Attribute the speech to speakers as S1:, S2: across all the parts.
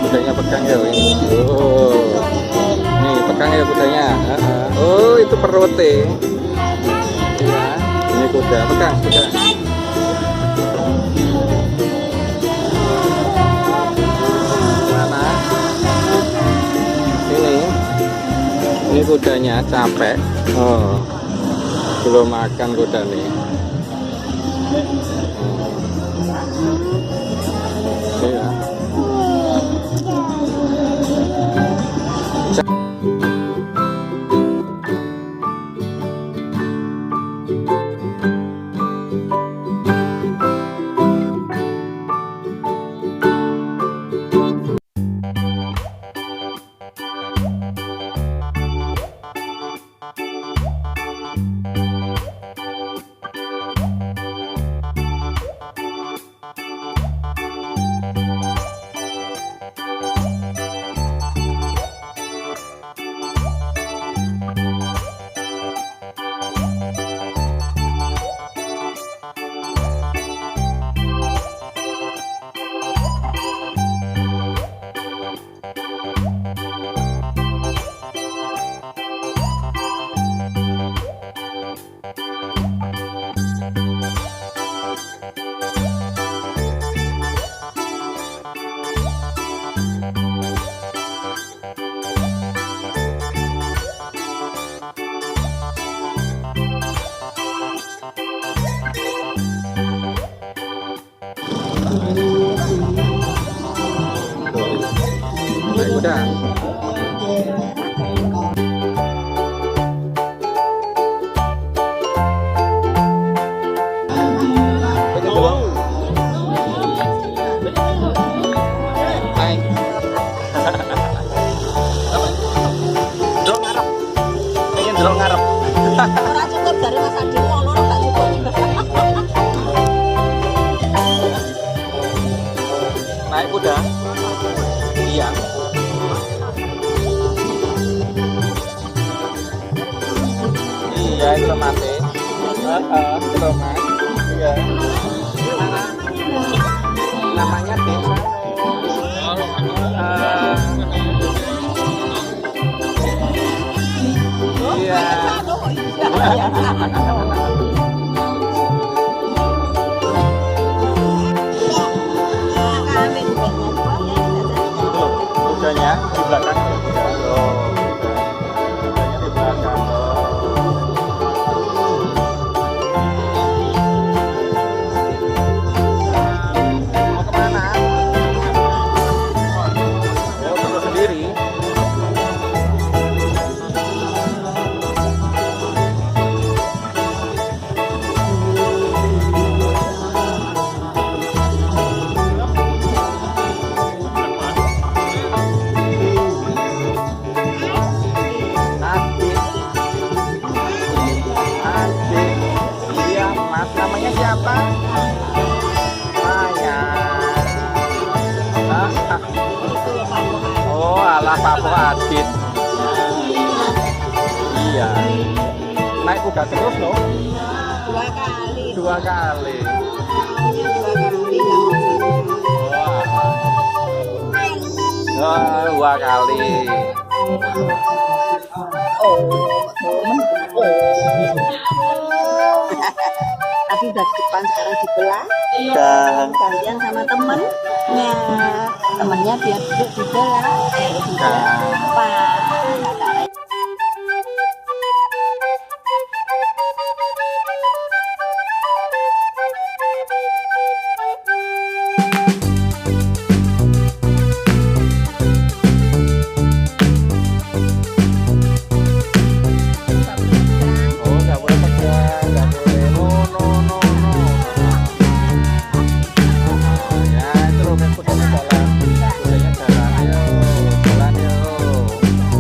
S1: Kudanya pegang ya ini. Oh, nih pegang ya kudanya. Oh, itu perutnya. Ya, ini kuda pegang kuda. Mana? Ini kudanya capek. Oh, belum makan kuda nih. Iya. Naik kuda. Hai. Drone ngarep. Pengen drone ngarep.
S2: Ora cukup dari Mas Adi ngono gak cukup.
S1: Naik kuda. Iya. Iya, itu mati. Itu mas. Iya. Namanya desa. Iya. Kudanya di belakang. Oh, kudanya di belakang. Mau kemana? Oh, perlu sendiri. Namanya siapa? Maya. Oh, alah Pak Adit. Iya. Naik kuda terus loh.
S2: 2 kali.
S1: 2 kali. Oh, 2 kali.
S2: Tapi udah di depan, sekarang dibelah.
S1: Dan
S2: Gantian sama temennya. Temennya biar duduk di belah. Pas.
S1: oh, nggak boleh pegang, nggak boleh. No, no, no, no. Ya, itu loh, kudanya jalan. Kudanya jalan, yuk. Jalan, yuk.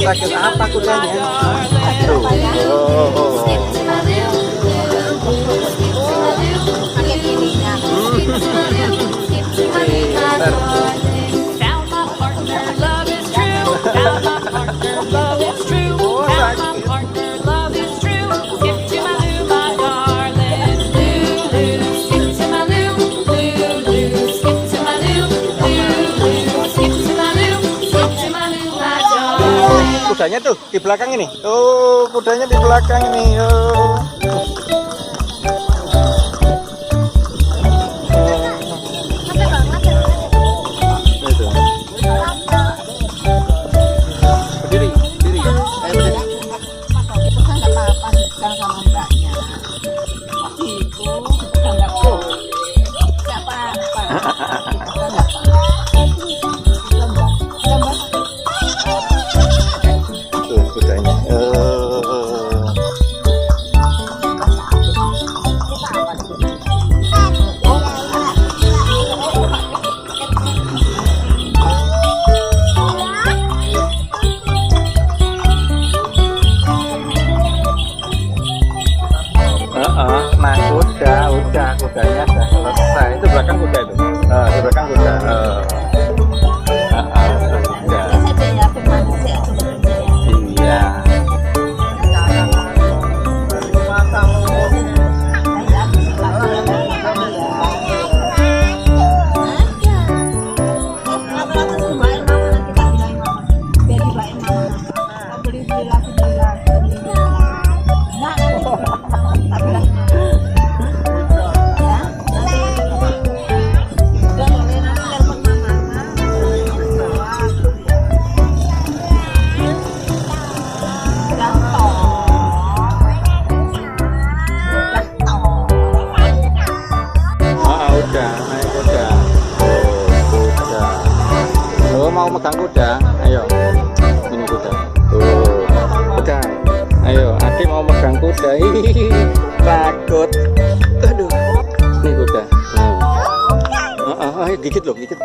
S1: sakit apa kudanya? Tuh. Oh.
S2: Pakai ininya.
S1: Pintar. Kudanya tuh di belakang ini. Oh, kudanya di belakang ini. Oh. Itu. Berdiri, berdiri. Berdiri.
S2: Kan nggak apa-apa dipegang sama mbaknya. Waktu itu dipegang nggak boleh. Nggak apa-apa. Dipegang nggak apa-apa. Gambar.
S1: Tuh kudanya. Nah udah kudanya udah selesai. Itu belakang kuda itu. Di belakang kuda. Udah.
S2: Saya ya manusia sebenarnya.
S1: Iya. Udah, naik kuda. Oh, kuda. Oh, mau megang kuda? Ayo. Ini kuda. Oh, pegang. Ayo, adik mau megang kuda. Hihihi, takut. Aduh. Ini kuda. Ayo, gigit loh, gigit.